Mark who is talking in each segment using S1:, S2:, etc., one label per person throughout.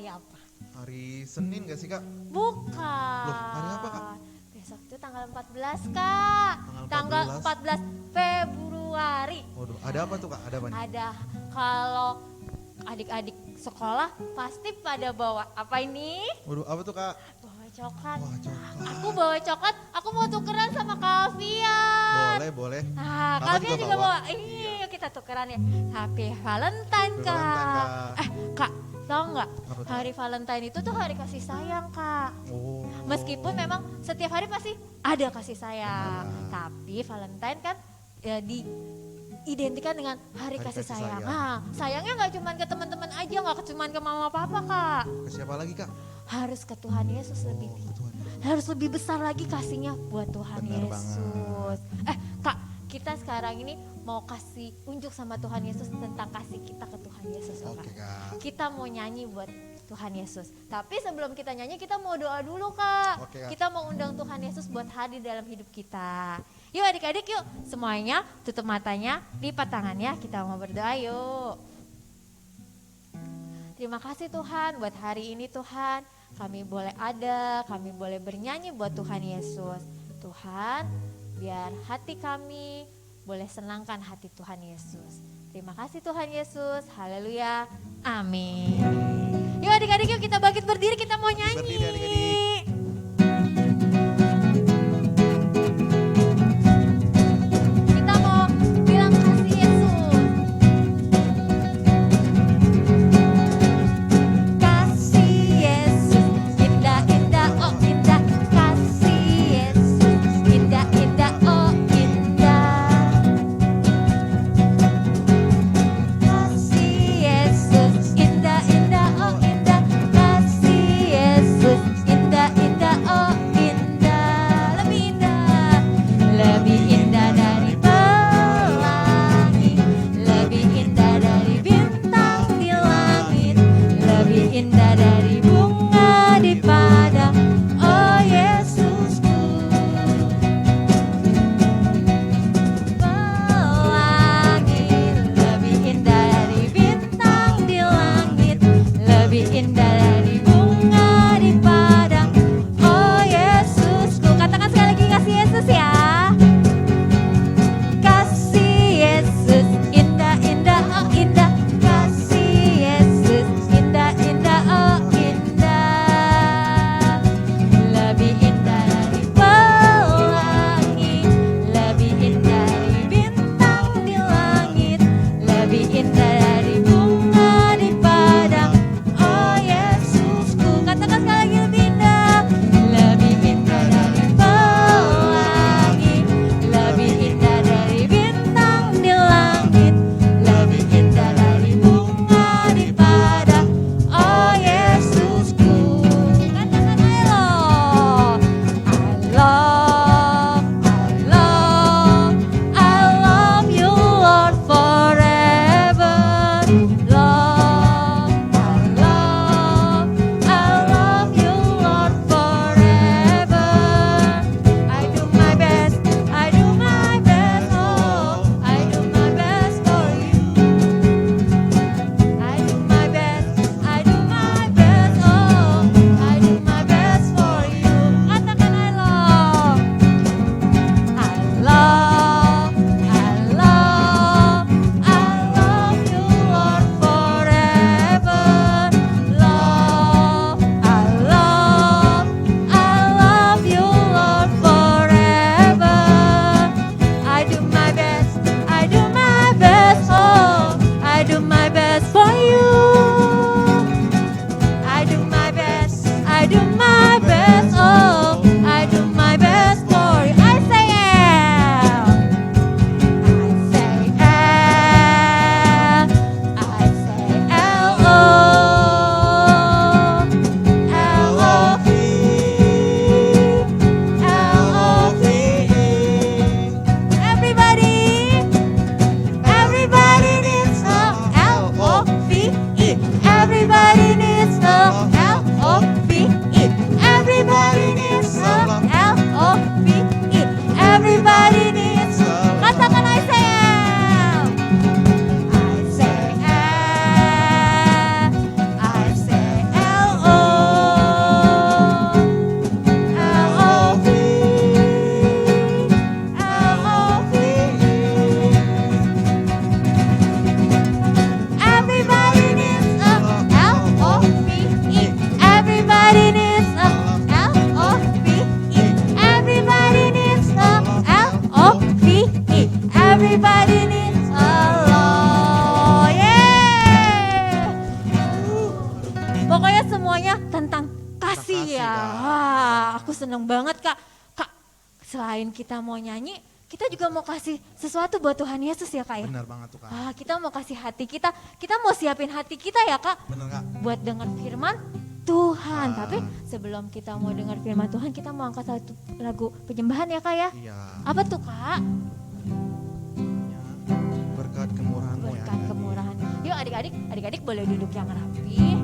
S1: hari apa?
S2: Hari Senin gak sih Kak?
S1: Bukan.
S2: Loh, hari apa, Kak?
S1: Besok itu tanggal 14 Kak.
S2: Tanggal
S1: 14 Februari.
S2: Waduh, ada apa tuh Kak? Ada apa nih?
S1: Ada, kalau adik-adik sekolah pasti pada bawa apa ini?
S2: Waduh, apa tuh Kak?
S1: Bawa coklat.
S2: Wah, coklat.
S1: Aku bawa coklat, aku mau tukeran sama Kak Alfian.
S2: Boleh, boleh.
S1: Nah,
S2: Kakak
S1: Kak Alfian
S2: juga
S1: juga
S2: bawa.
S1: bawa. Iya, kita tukeran ya. Happy Valentine,
S2: Happy
S1: Kak.
S2: Valentine, Kak.
S1: Kak, tau nggak?
S2: Apa tuh?
S1: Hari Valentine itu tuh hari kasih sayang, Kak.
S2: Oh.
S1: Meskipun memang setiap hari pasti ada kasih sayang.
S2: Benar.
S1: Tapi Valentine kan ya diidentikan dengan hari,
S2: Hari
S1: kasih
S2: kasih
S1: sayang.
S2: sayang.
S1: Nah, sayangnya nggak cuma ke teman-teman aja, nggak cuma ke mama papa, Kak.
S2: Ke siapa lagi Kak?
S1: Harus ke Tuhan Yesus lebih
S2: Oh,
S1: tinggi.
S2: ke Tuhan.
S1: Harus lebih besar lagi kasihnya buat Tuhan
S2: Benar
S1: Yesus. Kak, kita sekarang ini mau kasih unjuk sama Tuhan Yesus tentang kasih kita ke Tuhan Yesus, loh,
S2: Oke
S1: Kak.
S2: Kak.
S1: Kita mau nyanyi buat Tuhan Yesus. Tapi sebelum kita nyanyi, kita mau doa dulu, Kak.
S2: Oke, Kak.
S1: Kita mau undang Tuhan Yesus buat hadir dalam hidup kita. Yuk adik-adik, yuk semuanya tutup matanya, lipat tangannya, kita mau berdoa yuk. Terima kasih Tuhan buat hari ini Tuhan. Kami boleh ada, kami boleh bernyanyi buat Tuhan Yesus. Tuhan, biar hati kami boleh senangkan hati Tuhan Yesus. Terima kasih Tuhan Yesus, haleluya, amin. Yuk adik-adik, yuk kita bangkit berdiri, kita mau nyanyi.
S2: Berdiri, adik-adik.
S1: Kita mau bilang kasih Yesus. Kasih Yesus, indah indah oh indah. Kasih Yesus, indah indah oh indah. Kasih Yesus, indah indah oh indah. Kasih Yesus, indah everybody needs Allah. Yeah. Pokoknya semuanya tentang kasih
S2: kasih,
S1: ya.
S2: Kak.
S1: Wah, aku seneng banget Kak. Kak, selain kita mau nyanyi, kita juga mau kasih sesuatu buat Tuhan Yesus ya Kak ya.
S2: Benar banget tuh, Kak.
S1: Kita mau kasih hati kita mau siapin hati kita ya Kak.
S2: Benar, Kak.
S1: Buat dengar firman Tuhan.
S2: Ah.
S1: Tapi sebelum kita mau dengar firman Tuhan, kita mau angkat satu lagu penyembahan ya Kak ya.
S2: Iya.
S1: Apa tuh Kak?
S2: Berkat kemurahan-Mu ya.
S1: Berkat
S2: Ilahi.
S1: kemurahan. Yuk adik-adik boleh duduk yang rapi.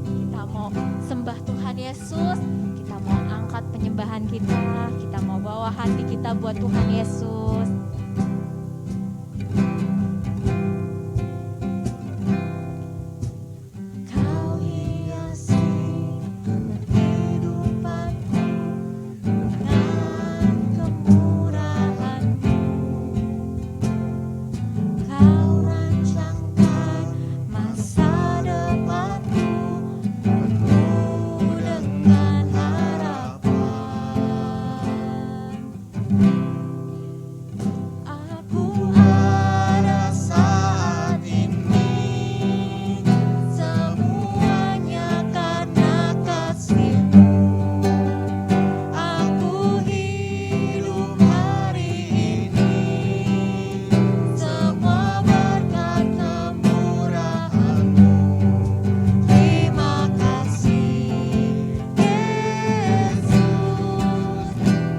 S1: Kita mau sembah Tuhan Yesus. Kita mau angkat penyembahan kita. Kita mau bawa hati kita buat Tuhan Yesus. Kau hiasi kehidupanku dengan kemurahan-Mu. Kau rancangkan masa depanku penuh dengan harapan. Aku ada saat ini, semuanya karena kasih-Mu. Aku hidup hari ini, semua berkat kemurahan-Mu. Terima kasih Yesus,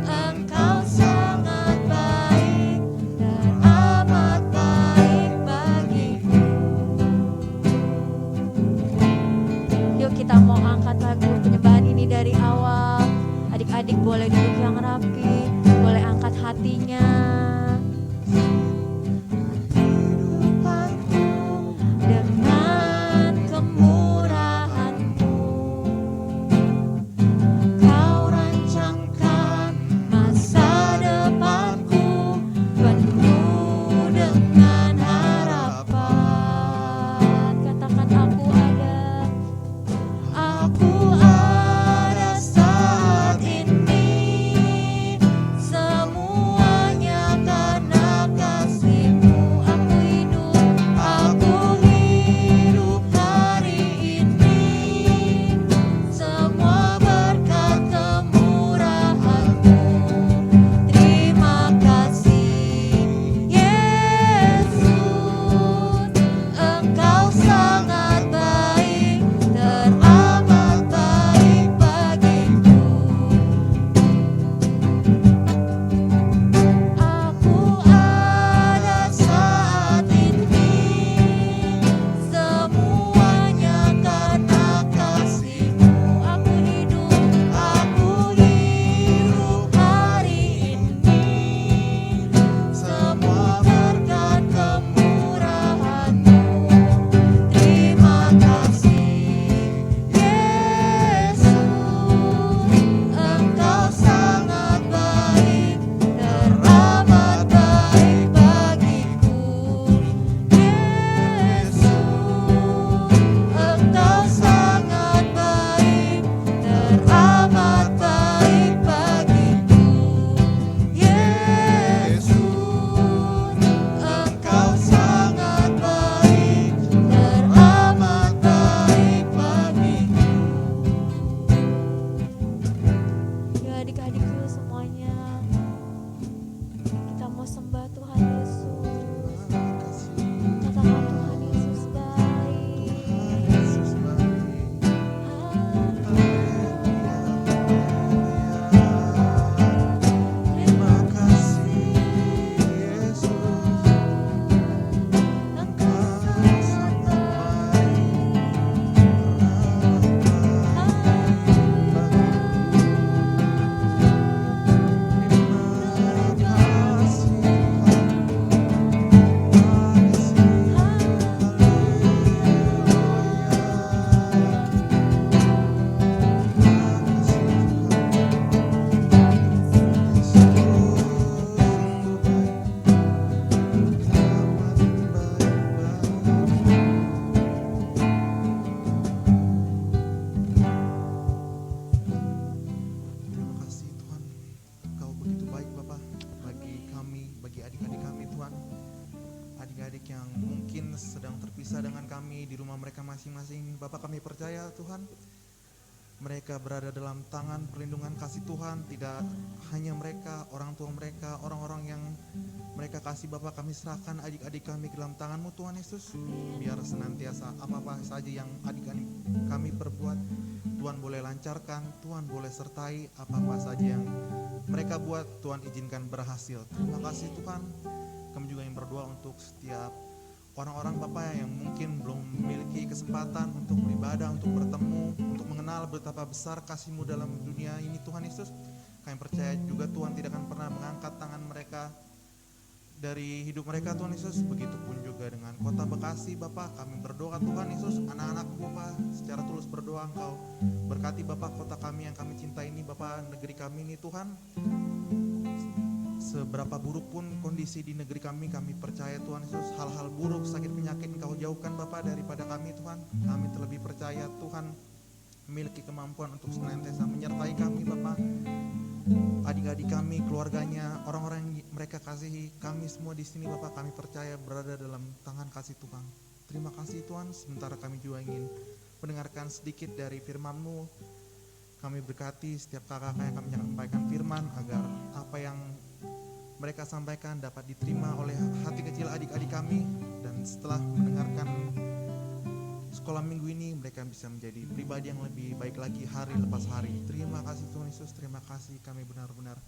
S1: Engkau sangat baik dan amat baik bagiku. Yuk kita mau angkat lagu penyembahan ini dari awal. Adik-adik boleh duduk yang rapi, boleh angkat hatinya. Hidupanku dengan kemurahan-Mu. Kau rancangkan masa depanku penuh dengan harapan. Katakan aku ada saat ini, semuanya karena kasih-Mu. Aku hidup hari ini, semua berkat kemurahan-Mu. Terima kasih Yesus, Engkau sangat baik, teramat baik bagiku. Aku ada saat ini, semuanya karena kasih-Mu. Aku hidup hari ini, semua berkat kemurahan-Mu. Terima kasih Yesus, Engkau sangat baik, teramat baik bagiku. Yesus, Engkau sangat baik, teramat baik bagiku. Yesus, Engkau sangat baik, teramat baik bagiku. Ya adik-adikku semuanya, kita mau sembah Tuhan Yesus. Katakan Tuhan Yesus baik.
S2: Yesus baik. Terima kasih Yesus, Engkau sangat baik. adik-adik yang mungkin sedang terpisah dengan kami di rumah mereka masing-masing. Bapak, kami percaya Tuhan, mereka berada dalam tangan perlindungan kasih Tuhan. Tidak hanya mereka, orang tua mereka, orang-orang yang mereka kasih Bapak, kami serahkan adik-adik kami ke dalam tangan-Mu Tuhan Yesus. Biar senantiasa apa-apa saja yang adik-adik kami perbuat, Tuhan boleh lancarkan, Tuhan boleh sertai. Apa-apa saja yang mereka buat, Tuhan izinkan berhasil. Terima kasih Tuhan. Kami juga yang berdoa untuk setiap orang-orang Bapak yang mungkin belum memiliki kesempatan untuk beribadah, untuk bertemu, untuk mengenal betapa besar kasih-Mu dalam dunia ini Tuhan Yesus. Kami percaya juga Tuhan tidak akan pernah mengangkat tangan mereka dari hidup mereka Tuhan Yesus. Begitupun juga dengan kota Bekasi Bapak, kami berdoa Tuhan Yesus, anak-anak Bapak secara tulus berdoa, Engkau berkati Bapak kota kami yang kami cintai ini Bapak, negeri kami ini Tuhan. Seberapa buruk pun kondisi di negeri kami percaya Tuhan Yesus, hal-hal buruk, sakit penyakit Engkau jauhkan Bapak daripada kami Tuhan. Kami terlebih percaya Tuhan memiliki kemampuan untuk senantiasa menyertai kami Bapak, adik-adik kami, keluarganya, orang-orang yang mereka kasihi, kami semua di sini Bapak, kami percaya berada dalam tangan kasih Tuhan. Terima kasih Tuhan. Sementara kami juga ingin mendengarkan sedikit dari firman-Mu. Kami berkati setiap kakak yang kami menyampaikan firman, agar apa yang mereka sampaikan dapat diterima oleh hati kecil adik-adik kami, dan setelah mendengarkan sekolah minggu ini mereka bisa menjadi pribadi yang lebih baik lagi hari lepas hari. Terima kasih Tuhan Yesus, terima kasih. Kami benar-benar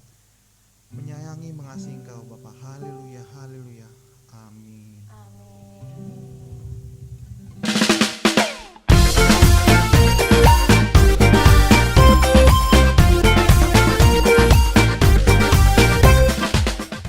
S2: menyayangi, mengasihi Engkau Bapa. Haleluya, haleluya. Amin.
S1: Amin.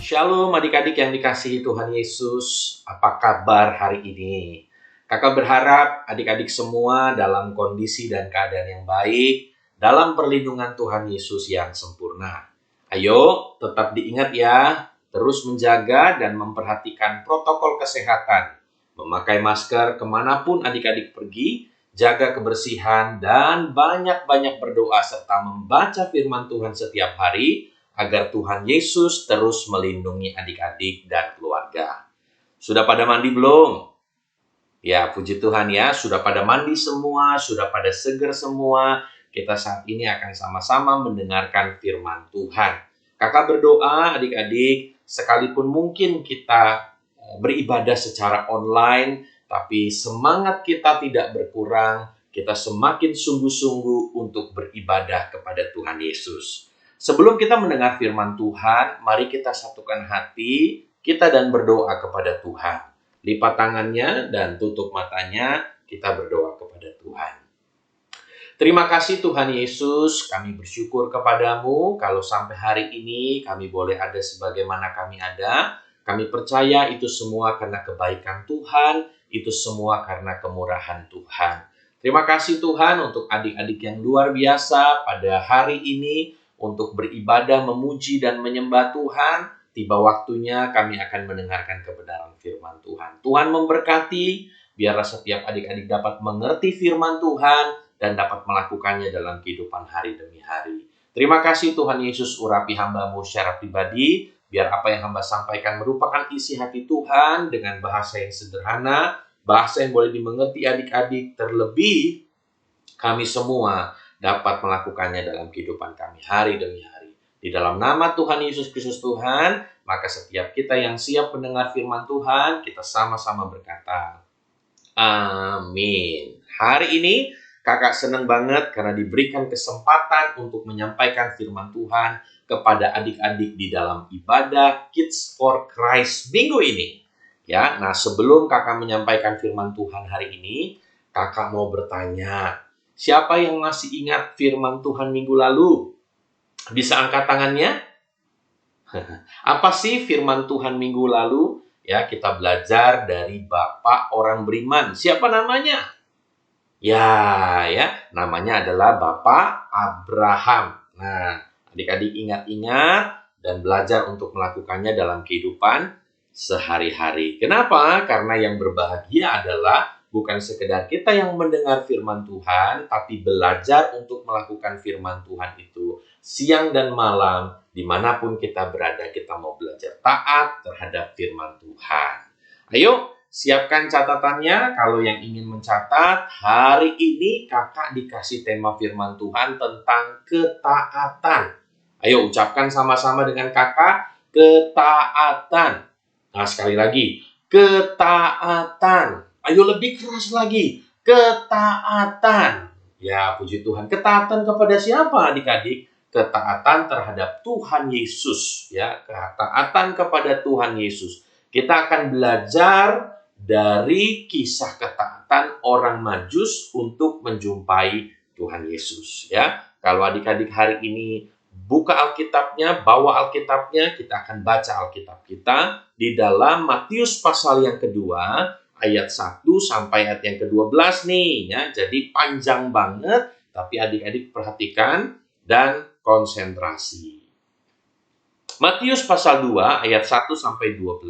S3: Shalom adik-adik yang dikasihi Tuhan Yesus, apa kabar hari ini? Kakak berharap adik-adik semua dalam kondisi dan keadaan yang baik, dalam perlindungan Tuhan Yesus yang sempurna. Ayo, tetap diingat ya, terus menjaga dan memperhatikan protokol kesehatan. Memakai masker kemanapun adik-adik pergi, jaga kebersihan, dan banyak-banyak berdoa serta membaca firman Tuhan setiap hari, agar Tuhan Yesus terus melindungi adik-adik dan keluarga. Sudah pada mandi belum? Ya, puji Tuhan ya, sudah pada mandi semua, sudah pada seger semua. Kita saat ini akan sama-sama mendengarkan firman Tuhan. Kakak berdoa adik-adik, sekalipun mungkin kita beribadah secara online, tapi semangat kita tidak berkurang, kita semakin sungguh-sungguh untuk beribadah kepada Tuhan Yesus. Sebelum kita mendengar firman Tuhan, mari kita satukan hati kita dan berdoa kepada Tuhan. Lipat tangannya dan tutup matanya, kita berdoa kepada Tuhan. Terima kasih Tuhan Yesus, kami bersyukur kepadamu kalau sampai hari ini kami boleh ada sebagaimana kami ada. Kami percaya itu semua karena kebaikan Tuhan, itu semua karena kemurahan Tuhan. Terima kasih Tuhan untuk adik-adik yang luar biasa pada hari ini, untuk beribadah, memuji, dan menyembah Tuhan. Tiba waktunya kami akan mendengarkan kebenaran firman Tuhan. Tuhan memberkati, biarlah setiap adik-adik dapat mengerti firman Tuhan dan dapat melakukannya dalam kehidupan hari demi hari. Terima kasih Tuhan Yesus, urapi hamba-Mu secara pribadi, biar apa yang hamba sampaikan merupakan isi hati Tuhan dengan bahasa yang sederhana, bahasa yang boleh dimengerti adik-adik, terlebih kami semua dapat melakukannya dalam kehidupan kami hari demi hari. Di dalam nama Tuhan Yesus Kristus Tuhan, maka setiap kita yang siap mendengar firman Tuhan, kita sama-sama berkata, amin. Hari ini kakak senang banget karena diberikan kesempatan untuk menyampaikan firman Tuhan kepada adik-adik di dalam ibadah Kids for Christ minggu ini. Ya, nah sebelum kakak menyampaikan firman Tuhan hari ini, kakak mau bertanya, siapa yang masih ingat firman Tuhan minggu lalu? Bisa angkat tangannya? Apa sih firman Tuhan minggu lalu? Ya, kita belajar dari Bapak orang beriman. Siapa namanya? Ya, namanya adalah Bapak Abraham. Nah, adik-adik ingat-ingat dan belajar untuk melakukannya dalam kehidupan sehari-hari. Kenapa? Karena yang berbahagia adalah bukan sekedar kita yang mendengar firman Tuhan, tapi belajar untuk melakukan firman Tuhan itu siang dan malam, dimanapun kita berada, kita mau belajar taat terhadap firman Tuhan. Ayo, siapkan catatannya. Kalau yang ingin mencatat, hari ini kakak dikasih tema firman Tuhan tentang ketaatan. Ayo ucapkan sama-sama dengan kakak, ketaatan. Nah, sekali lagi, ketaatan. Ayo lebih keras lagi, ketaatan. Ya, puji Tuhan. Ketaatan kepada siapa adik-adik? Ketaatan terhadap Tuhan Yesus. Ya, ketaatan kepada Tuhan Yesus. Kita akan belajar dari kisah ketaatan orang Majus untuk menjumpai Tuhan Yesus. Ya, kalau adik-adik hari ini buka Alkitabnya, bawa Alkitabnya, kita akan baca Alkitab kita di dalam Matius pasal yang kedua, ayat 1 sampai ayat yang ke-12 nih. Ya, jadi panjang banget, tapi adik-adik perhatikan dan konsentrasi. Matius pasal 2 ayat 1 sampai 12,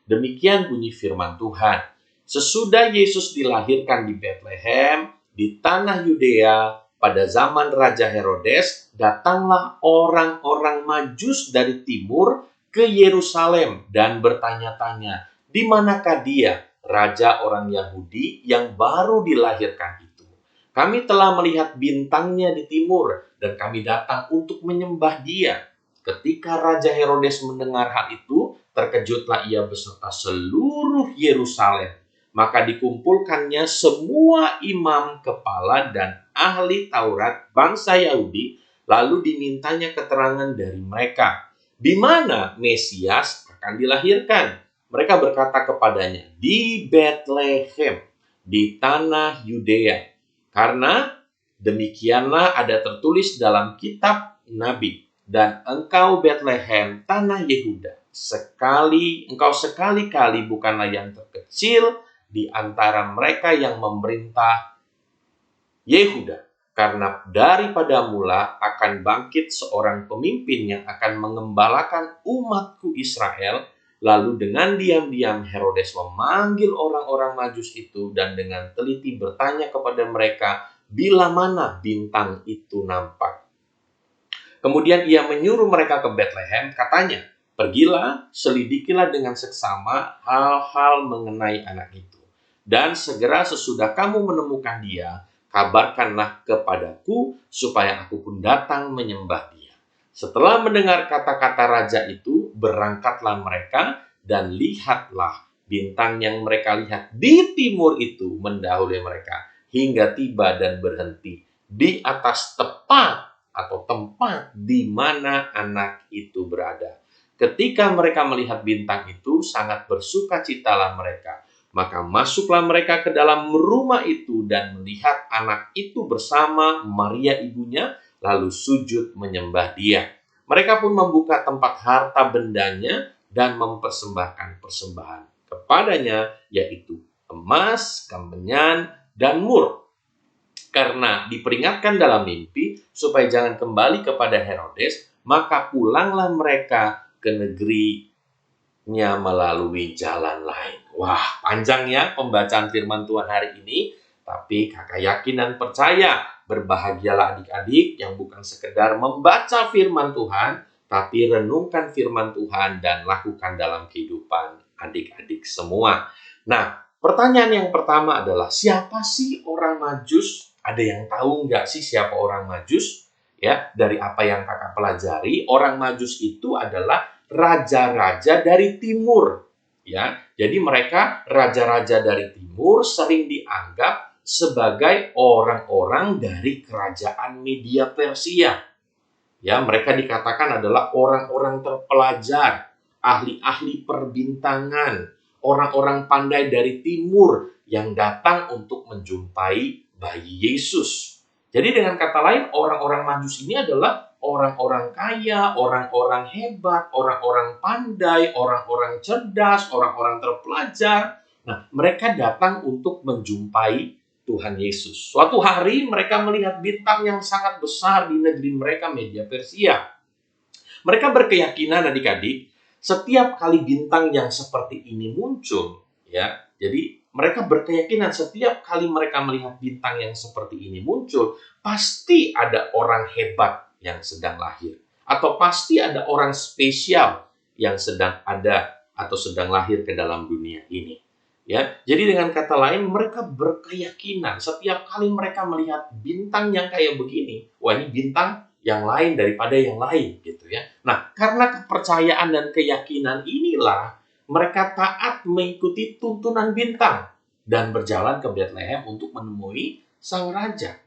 S3: demikian bunyi firman Tuhan. Sesudah Yesus dilahirkan di Betlehem, di tanah Yudea, pada zaman Raja Herodes, datanglah orang-orang Majus dari timur ke Yerusalem dan bertanya-tanya, di manakah dia, raja orang Yahudi yang baru dilahirkan itu? Kami telah melihat bintangnya di timur dan kami datang untuk menyembah dia. Ketika Raja Herodes mendengar hal itu, terkejutlah ia beserta seluruh Yerusalem. Maka dikumpulkannya semua imam kepala dan ahli Taurat bangsa Yahudi, lalu dimintanya keterangan dari mereka. Di mana Mesias akan dilahirkan? Mereka berkata kepadanya, di Betlehem, di tanah Yudea. Karena demikianlah ada tertulis dalam kitab Nabi. Dan engkau Betlehem, tanah Yehuda, engkau sekali-kali bukanlah yang terkecil di antara mereka yang memerintah Yehuda. Karena daripada mula akan bangkit seorang pemimpin yang akan mengembalakan umatku Israel. Lalu dengan diam-diam Herodes memanggil orang-orang Majus itu dan dengan teliti bertanya kepada mereka, bila mana bintang itu nampak. Kemudian ia menyuruh mereka ke Betlehem, katanya, pergilah, selidikilah dengan seksama hal-hal mengenai anak itu. Dan segera sesudah kamu menemukan dia, kabarkanlah kepadaku, supaya aku pun datang menyembah dia. Setelah mendengar kata-kata raja itu, berangkatlah mereka, dan lihatlah bintang yang mereka lihat di timur itu mendahului mereka, hingga tiba dan berhenti di atas tepat atau tempat di mana anak itu berada. Ketika mereka melihat bintang itu, sangat bersukacitalah mereka. Maka masuklah mereka ke dalam rumah itu dan melihat anak itu bersama Maria ibunya, lalu sujud menyembah dia. Mereka pun membuka tempat harta bendanya dan mempersembahkan persembahan kepadanya, yaitu emas, kemenyan, dan mur. Karena diperingatkan dalam mimpi supaya jangan kembali kepada Herodes, maka pulanglah mereka ke negerinya melalui jalan lain. Wah, panjang ya pembacaan firman Tuhan hari ini, tapi kakak yakin dan percaya, berbahagialah adik-adik yang bukan sekedar membaca firman Tuhan, tapi renungkan firman Tuhan dan lakukan dalam kehidupan adik-adik semua. Nah, pertanyaan yang pertama adalah, siapa sih orang Majus? Ada yang tahu nggak sih siapa orang Majus? Ya, dari apa yang kakak pelajari, orang Majus itu adalah raja-raja dari timur. Ya, jadi mereka raja-raja dari timur sering dianggap sebagai orang-orang dari kerajaan Media Persia. Ya, mereka dikatakan adalah orang-orang terpelajar, ahli-ahli perbintangan, orang-orang pandai dari timur yang datang untuk menjumpai bayi Yesus. Jadi dengan kata lain, orang-orang Majus ini adalah orang-orang kaya, orang-orang hebat, orang-orang pandai, orang-orang cerdas, orang-orang terpelajar. Nah, mereka datang untuk menjumpai Tuhan Yesus. Suatu hari mereka melihat bintang yang sangat besar di negeri mereka, Media Persia. Mereka berkeyakinan adik-adik, setiap kali bintang yang seperti ini muncul, ya, jadi mereka berkeyakinan setiap kali mereka melihat bintang yang seperti ini muncul, pasti ada orang hebat yang sedang lahir. Atau pasti ada orang spesial yang sedang ada atau sedang lahir ke dalam dunia ini. Ya, jadi dengan kata lain mereka berkeyakinan setiap kali mereka melihat bintang yang kayak begini, wah ini bintang yang lain daripada yang lain gitu ya. Nah, karena kepercayaan dan keyakinan inilah mereka taat mengikuti tuntunan bintang dan berjalan ke Bethlehem untuk menemui sang raja.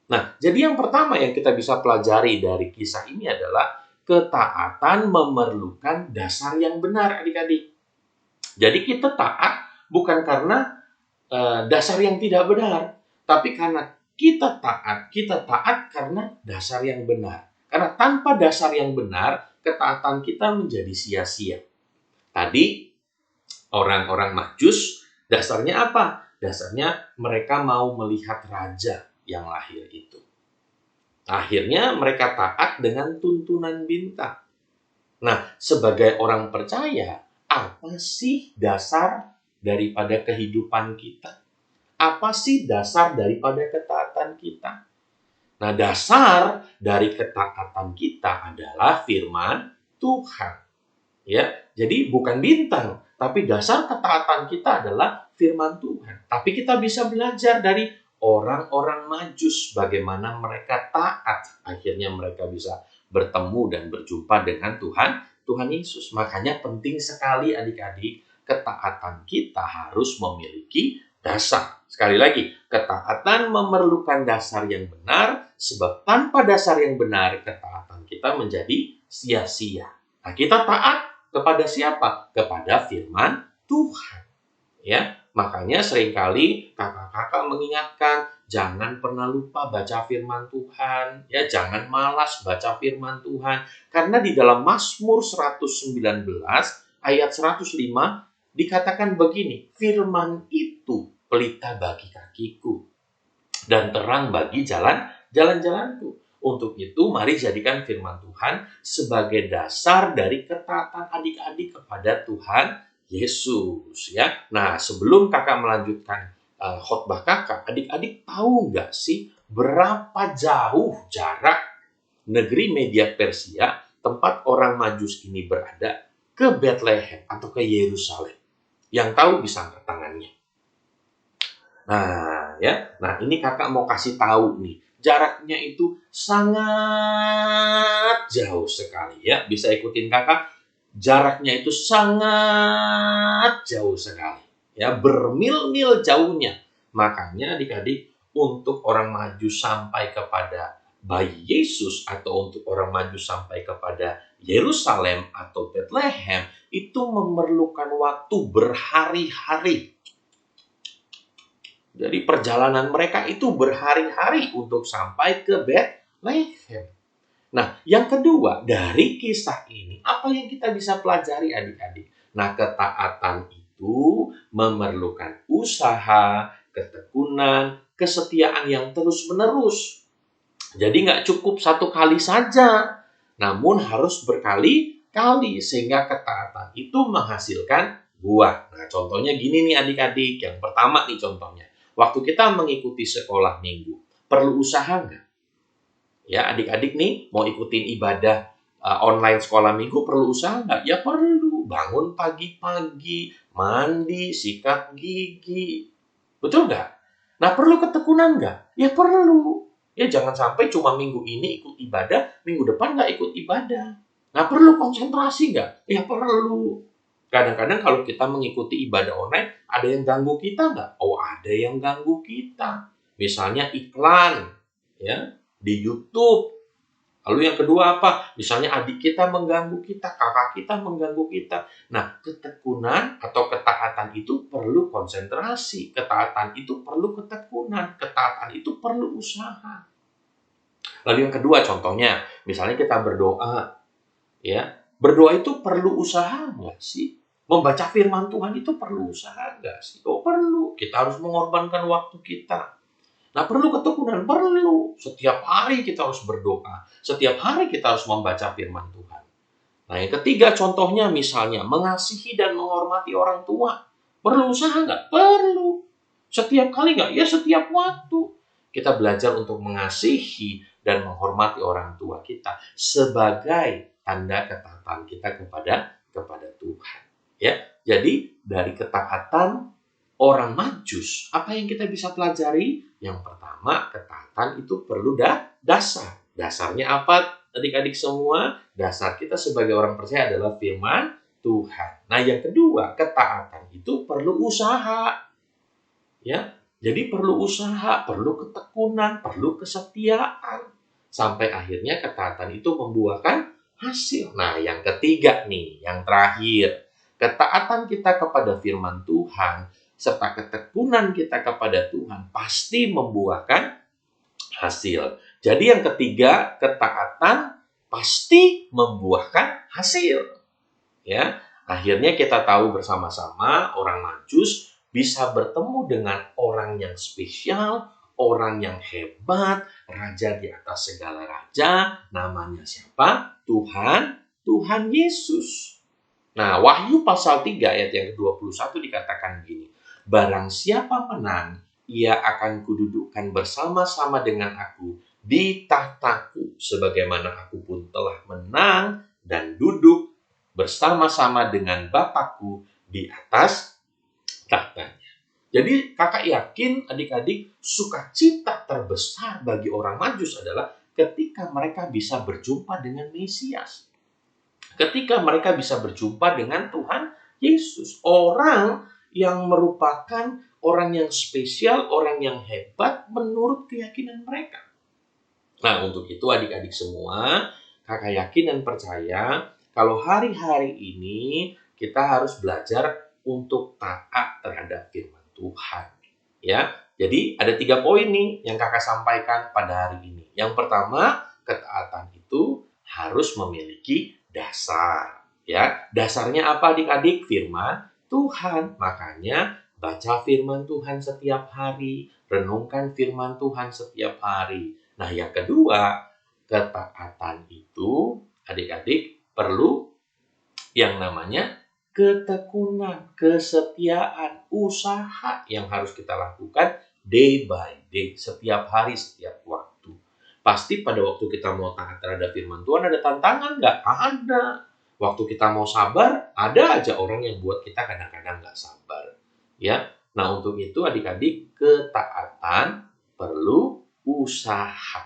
S3: Nah, jadi yang pertama yang kita bisa pelajari dari kisah ini adalah ketaatan memerlukan dasar yang benar, adik-adik. Jadi kita taat bukan karena dasar yang tidak benar, tapi karena kita taat karena dasar yang benar. Karena tanpa dasar yang benar, ketaatan kita menjadi sia-sia. Tadi orang-orang Majus dasarnya apa? Dasarnya mereka mau melihat raja yang lahir itu. Akhirnya mereka taat dengan tuntunan bintang. Nah, sebagai orang percaya, apa sih dasar daripada kehidupan kita? Apa sih dasar daripada ketaatan kita? Nah, dasar dari ketaatan kita adalah firman Tuhan. Ya, jadi bukan bintang, tapi dasar ketaatan kita adalah firman Tuhan. Tapi kita bisa belajar dari orang-orang Majus bagaimana mereka taat. Akhirnya mereka bisa bertemu dan berjumpa dengan Tuhan Yesus. Makanya penting sekali adik-adik, ketaatan kita harus memiliki dasar. Sekali lagi, ketaatan memerlukan dasar yang benar, sebab tanpa dasar yang benar, ketaatan kita menjadi sia-sia. Nah, kita taat kepada siapa? Kepada firman Tuhan. Ya, makanya seringkali kakak-kakak mengingatkan, jangan pernah lupa baca firman Tuhan, ya, jangan malas baca firman Tuhan. Karena di dalam Mazmur 119 ayat 105 dikatakan begini, firman itu pelita bagi kakiku dan terang bagi jalan-jalanku. Untuk itu, mari jadikan firman Tuhan sebagai dasar dari ketaatan adik-adik kepada Tuhan Yesus. Ya, nah sebelum kakak melanjutkan khotbah kakak, adik-adik tahu nggak sih berapa jauh jarak negeri Media Persia tempat orang Majus ini berada ke Bethlehem atau ke Yerusalem? Yang tahu bisa angkat tangannya. Nah, ya. Nah, ini kakak mau kasih tahu nih. Jaraknya itu sangat jauh sekali ya. Bisa ikutin kakak. Jaraknya itu sangat jauh sekali. Ya, bermil-mil jauhnya. Makanya adik-adik, untuk orang Majus sampai kepada bayi Yesus atau untuk orang Majus sampai kepada Yerusalem atau Bethlehem itu memerlukan waktu berhari-hari. Jadi perjalanan mereka itu berhari-hari untuk sampai ke Bethlehem. Nah, yang kedua, dari kisah ini, apa yang kita bisa pelajari adik-adik? Nah, ketaatan itu memerlukan usaha, ketekunan, kesetiaan yang terus-menerus. Jadi nggak cukup satu kali saja, namun harus berkali-kali, sehingga ketaatan itu menghasilkan buah. Nah, contohnya gini nih adik-adik, yang pertama nih contohnya. Waktu kita mengikuti sekolah minggu, perlu usaha nggak? Ya, adik-adik nih mau ikutin ibadah online sekolah minggu, perlu usaha nggak? Ya perlu. Bangun pagi-pagi, mandi, sikat gigi. Betul nggak? Nah, perlu ketekunan nggak? Ya perlu. Ya jangan sampai cuma minggu ini ikut ibadah, minggu depan nggak ikut ibadah. Nah, perlu konsentrasi nggak? Ya perlu. Kadang-kadang kalau kita mengikuti ibadah online, ada yang ganggu kita nggak? Oh, ada yang ganggu kita. Misalnya iklan, ya, di YouTube. Lalu yang kedua apa? Misalnya adik kita mengganggu kita, kakak kita mengganggu kita. Nah, ketekunan atau ketaatan itu perlu konsentrasi. Ketaatan itu perlu ketekunan. Ketaatan itu perlu usaha. Lalu yang kedua contohnya, misalnya kita berdoa, ya. Berdoa itu perlu usaha nggak sih? Membaca firman Tuhan itu perlu usaha nggak sih? Oh perlu. Kita harus mengorbankan waktu kita. Nah, perlu ketekunan? Perlu. Setiap hari kita harus berdoa. Setiap hari kita harus membaca firman Tuhan. Nah, yang ketiga contohnya misalnya mengasihi dan menghormati orang tua. Perlu usaha nggak? Perlu. Setiap kali nggak? Ya setiap waktu. Kita belajar untuk mengasihi dan menghormati orang tua kita sebagai tanda ketaatan kita kepada Tuhan. Ya, jadi dari ketaatan orang Majus, apa yang kita bisa pelajari? Yang pertama, ketaatan itu perlu dasar. Dasarnya apa, adik-adik semua? Dasar kita sebagai orang percaya adalah firman Tuhan. Nah, yang kedua, ketaatan itu perlu usaha. Ya, jadi perlu usaha, perlu ketekunan, perlu kesetiaan. Sampai akhirnya ketaatan itu membuahkan hasil. Nah, yang ketiga nih, yang terakhir. Ketaatan kita kepada firman Tuhan serta ketekunan kita kepada Tuhan pasti membuahkan hasil. Jadi yang ketiga, ketaatan pasti membuahkan hasil. Ya, akhirnya kita tahu bersama-sama orang Majus bisa bertemu dengan orang yang spesial, orang yang hebat, raja di atas segala raja. Namanya siapa? Tuhan Yesus. Nah, Wahyu pasal 3 ayat yang ke-21 dikatakan gini. Barang siapa menang, ia akan kududukkan bersama-sama dengan aku di tahtaku, sebagaimana aku pun telah menang dan duduk bersama-sama dengan Bapakku di atas tahtanya. Jadi kakak yakin adik-adik sukacita terbesar bagi orang Majus adalah ketika mereka bisa berjumpa dengan Mesias. Ketika mereka bisa berjumpa dengan Tuhan Yesus. Orang yang merupakan orang yang spesial, orang yang hebat menurut keyakinan mereka. Nah, untuk itu adik-adik semua, kakak yakin dan percaya kalau hari-hari ini kita harus belajar untuk taat terhadap firman Tuhan. Ya, jadi ada 3 poin nih yang kakak sampaikan pada hari ini. Yang pertama, ketaatan itu harus memiliki dasar. Ya, dasarnya apa adik-adik? Firman Tuhan. Makanya baca firman Tuhan setiap hari, renungkan firman Tuhan setiap hari. Nah, yang kedua, ketaatan itu adik-adik perlu yang namanya ketekunan, kesetiaan, usaha yang harus kita lakukan day by day, setiap hari, setiap waktu. Pasti pada waktu kita mau taat terhadap firman Tuhan ada tantangan nggak? Ada. Waktu kita mau sabar, ada aja orang yang buat kita kadang-kadang nggak sabar. Ya, nah untuk itu adik-adik ketaatan perlu usaha.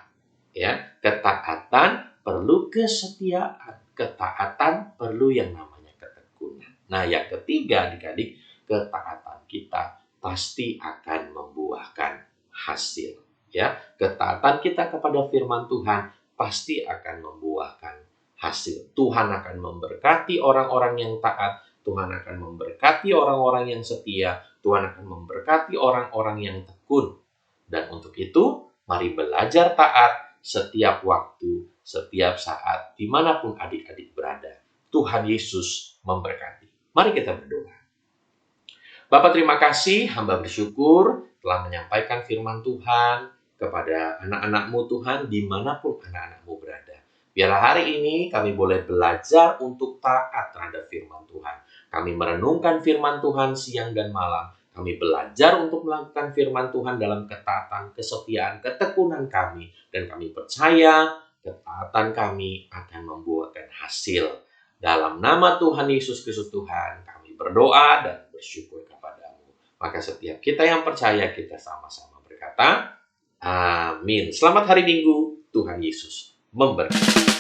S3: Ya, ketaatan perlu kesetiaan, ketaatan perlu yang namanya ketekunan. Nah, yang ketiga adik-adik, ketaatan kita pasti akan membuahkan hasil. Ya, ketaatan kita kepada firman Tuhan pasti akan membuahkan hasil. Tuhan akan memberkati orang-orang yang taat, Tuhan akan memberkati orang-orang yang setia, Tuhan akan memberkati orang-orang yang tekun. Dan untuk itu, mari belajar taat setiap waktu, setiap saat, dimanapun adik-adik berada. Tuhan Yesus memberkati. Mari kita berdoa. Bapak terima kasih, hamba bersyukur telah menyampaikan firman Tuhan kepada anak-anak-Mu Tuhan, dimanapun anak-anak-Mu berada. Biarlah hari ini kami boleh belajar untuk taat terhadap firman Tuhan. Kami merenungkan firman Tuhan siang dan malam. Kami belajar untuk melakukan firman Tuhan dalam ketaatan, kesetiaan, ketekunan kami. Dan kami percaya ketaatan kami akan membuahkan hasil. Dalam nama Tuhan Yesus Kristus Tuhan, kami berdoa dan bersyukur kepadamu. Maka setiap kita yang percaya, kita sama-sama berkata, amin. Selamat hari Minggu, Tuhan Yesus memberkati.